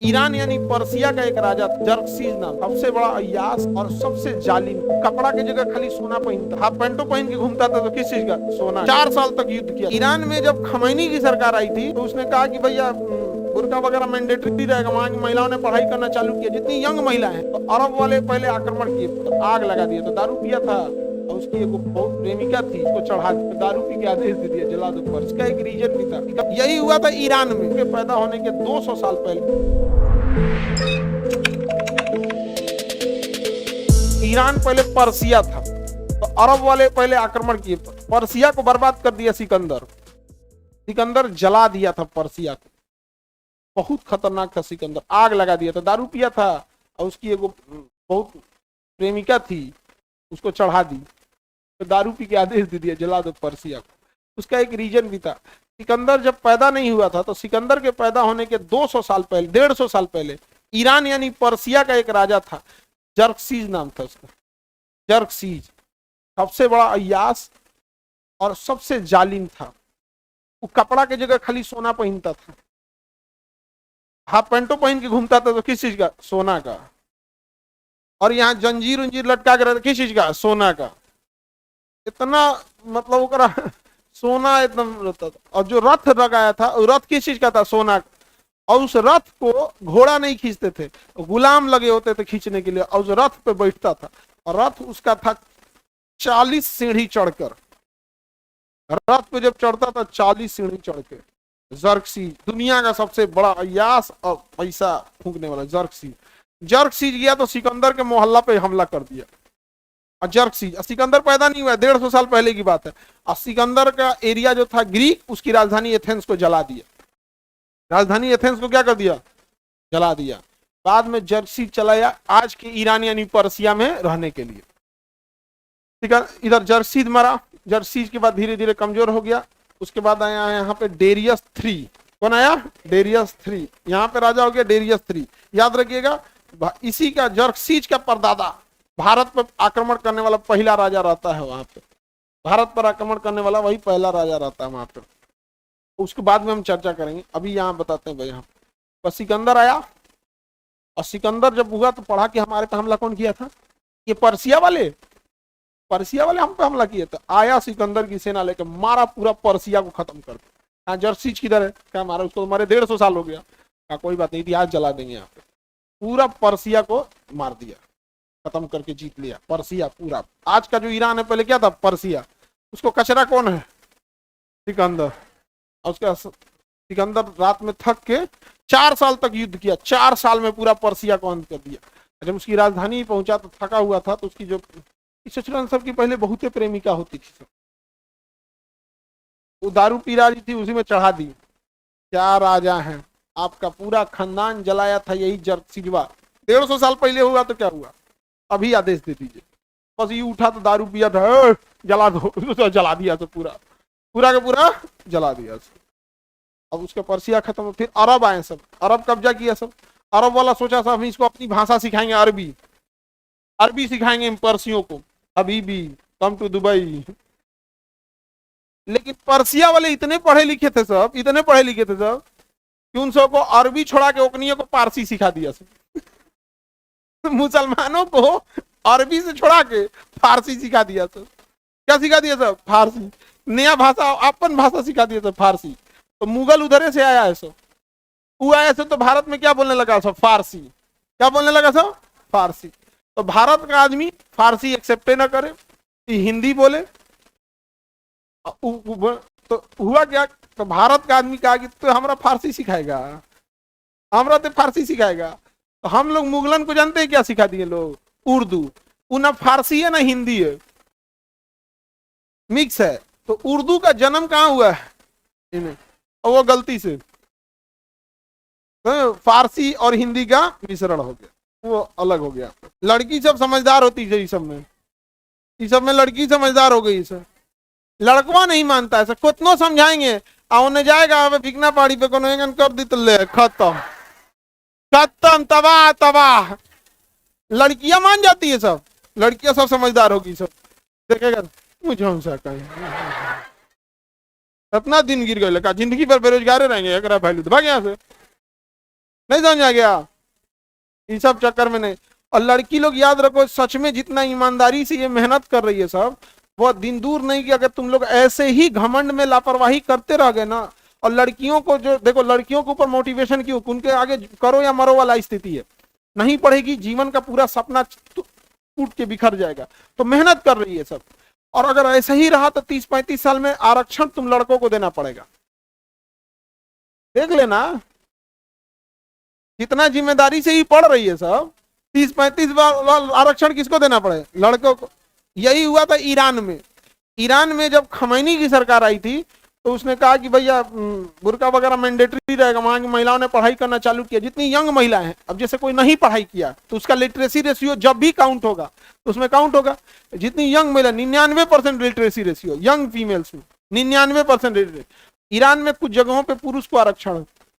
Iran यानी Persia का एक राजा जर्कसीज नाम, सबसे बड़ा अय्यास और सबसे जालिम। कपड़ा की जगह खाली सोना पहनता, हाफ पैंटो पहन के घूमता था। तो किस चीज का? सोना। 4 साल तक युद्ध किया। ईरान में जब खमैनी की सरकार आई थी तो उसने कहा कि भैया बुर्का वगैरह मैंडेटरी रहेगा। वहां की महिलाओं ने पढ़ाई करना चालू किया, जितनी यंग महिला है। तो अरब वाले पहले आक्रमण किए, तो आग लगा दिया। तो दारू पिया था और उसकी एक बहुत प्रेमिका थी, उसको चढ़ा दिया। तो दारू पी के आदेश दे दिया जला दो। पर इसका एक रीजन भी था। यही हुआ था ईरान में। उसके पैदा होने के 200 साल पहले ईरान पहले पर्सिया था। तो अरब वाले पहले आक्रमण किए, पर्सिया को बर्बाद कर दिया। सिकंदर जला दिया था पर्सिया को। बहुत खतरनाक था सिकंदर, आग लगा दिया था। दारू पिया था और उसकी एक बहुत प्रेमिका थी, उसको चढ़ा दी। तो दारू पी के आदेश दे दिया जला दो पर्सिया को। उसका एक रीजन भी था। सिकंदर जब पैदा नहीं हुआ था तो सिकंदर के पैदा होने के 200 साल पहले, 150 साल पहले ईरान यानी पर्सिया का एक राजा था, जर्कसीज नाम था उसका। जर्कसीज सबसे बड़ा अय्यास और सबसे जालिम था। वो कपड़ा की जगह खाली सोना पहनता था, हाफ पैंटो पहन के घूमता था। तो किस चीज का? सोना का। और यहाँ जंजीर उंजीर लटका के रहता, किस चीज का? सोना का। इतना मतलब ओकरा सोना एकदम रहता था। और जो रथ लगाया था, रथ किस चीज का था? सोना का। और उस रथ को घोड़ा नहीं खींचते थे, गुलाम लगे होते थे खींचने के लिए। और उस रथ पे बैठता था और रथ उसका था 40 सीढ़ी चढ़कर। रथ पे जब चढ़ता था 40 सीढ़ी चढ़ के। जर्कसीज दुनिया का सबसे बड़ा अय्यास और पैसा फूंकने वाला जर्कसीज गया तो सिकंदर के मोहल्ला पे हमला कर दिया। और जर्कसीज, सिकंदर पैदा नहीं हुआ, 150 साल पहले की बात है। और सिकंदर का एरिया जो था ग्रीक, उसकी राजधानी एथेंस को जला दिया। राजधानी एथेंस को क्या कर दिया? जला दिया। बाद में जर्कसीज चला गया आज के ईरान यानी पर्सिया में रहने के लिए। ठीक है, इधर जर्कसीज मरा। जर्कसीज के बाद धीरे धीरे कमजोर हो गया। उसके बाद आया यहाँ पे डेरियस 3। कौन आया? डेरियस 3। यहाँ पे राजा हो गया डेरियस 3। याद रखिएगा, इसी का जर्कसीज का परदादा भारत पर आक्रमण करने वाला पहला राजा रहता है। वहां पे भारत पर आक्रमण करने वाला वही पहला राजा रहता है वहां पे। उसके बाद में हम चर्चा करेंगे, अभी यहाँ बताते हैं भाई। यहाँ पर सिकंदर आया, और सिकंदर जब हुआ तो पढ़ा कि हमारे पे हमला कौन किया था? ये पर्सिया वाले हम पे हमला किया था। आया सिकंदर की सेना लेकर, मारा, पूरा पर्सिया को खत्म कर दिया। जर्कसीज किधर है? क्या मारा उसको? मारे 150 साल हो गया। क्या कोई बात नहीं, इतिहास जला देंगे यहाँ पे। पूरा पर्सिया को मार दिया, खत्म करके जीत लिया पर्सिया पूरा। आज का जो ईरान है पहले क्या था? पर्सिया। उसको कचरा कौन है? सिकंदर। और उसका सिकंदर रात में थक के 4 साल तक युद्ध किया। 4 साल में पूरा पर्सिया को अंत कर दिया। जब उसकी राजधानी पहुंचा तो थका हुआ था। तो उसकी जो सचुरन सबकी पहले बहुत प्रेमिका होती थी सब, वो दारू पी रही थी, उसी में चढ़ा दी। क्या राजा है, आपका पूरा खानदान जलाया था यही जर्कसीजवा। 150 साल पहले हुआ तो क्या हुआ? अभी आदेश दे दीजिए। बस ये उठा तो दारू पिया था, जला दो। तो जला दिया, तो पूरा का पूरा जला दिया। अब उसका पर्सिया खत्म। फिर अरब आए, सब अरब कब्जा किया। सब अरब वाला सोचा था हम इसको अपनी भाषा सिखाएंगे, अरबी सिखाएंगे पर्सियों को। हबीबी कम टू दुबई। लेकिन पर्सिया वाले इतने पढ़े लिखे थे सब, कि उन सबको अरबी छोड़ा के ओकनियों को पारसी सिखा दिया सब। मुसलमानों को अरबी से छोड़ा के फारसी सिखा दिया सब। क्या सिखा दिया सब? फारसी। नया भाषा, अपन भाषा सिखा दिया सब, फारसी। तो मुगल उधरे से आया है सब। वो आया सब तो भारत में क्या बोलने लगा सब? फारसी। क्या बोलने लगा सब? फारसी। तो भारत का आदमी फारसी एक्सेप्ट ना करे, हिंदी बोले। तो हुआ क्या? तो भारत का आदमी कहा कि तो हमारा फारसी सिखाएगा, हमारा तो फारसी सिखाएगा। तो हम लोग मुगलन को जानते हैं क्या सिखा दिए लोग? उर्दू। वो ना फारसी है ना हिंदी है, मिक्स है। तो उर्दू का जन्म कहाँ हुआ है इन्हें? और वो गलती से तो फारसी और हिंदी का मिश्रण हो गया, वो अलग हो गया। लड़की सब समझदार होती है, इस सब में लड़की समझदार हो गई। सर लड़कवा नहीं मानता है, कितनो समझाएंगे उन्हें जाएगा बिकना पहाड़ी पे कोनो कर दी तो ले खत्म तबाह। लड़कियां मान जाती है, सब लड़कियां सब समझदार होगी। सब देखेगा मुझे हमसे कहीं कितना दिन गिर गए, जिंदगी भर बेरोजगार रहेंगे। अगर भाई भाग यहाँ से। नहीं समझ आ गया? इन सब चक्कर में नहीं। और लड़की लोग याद रखो, सच में जितना ईमानदारी से ये मेहनत कर रही है सब, वो दिन दूर नहीं कि अगर तुम लोग ऐसे ही घमंड में लापरवाही करते रह गए ना, और लड़कियों को जो देखो, लड़कियों के ऊपर मोटिवेशन क्यों, उनके आगे करो या मरो वाला स्थिति है, नहीं पढ़ेगी जीवन का पूरा सपना टूट के बिखर जाएगा। तो मेहनत कर रही है सब, और अगर ऐसा ही रहा तो 30-35 साल में आरक्षण तुम लड़कों को देना पड़ेगा। देख लेना कितना जिम्मेदारी से ही पढ़ रही है सब। 30-35 बार आरक्षण किसको देना पड़े? लड़कों को। यही हुआ था ईरान में। ईरान में जब खमैनी की सरकार आई थी तो उसने कहा कि भैया बुर्का वगैरह मैंडेटरी रहेगा, वहां की महिलाओं ने पढ़ाई करना चालू किया, जितनी यंग महिला है। अब जैसे कोई नहीं पढ़ाई किया तो उसका लिटरेसी रेशियो जब भी काउंट होगा तो उसमें काउंट होगा जितनी यंग महिला, 99% लिटरेसी रेशियो यंग फीमेल्स में, 99%। ईरान में कुछ जगहों पे पुरुष को आरक्षण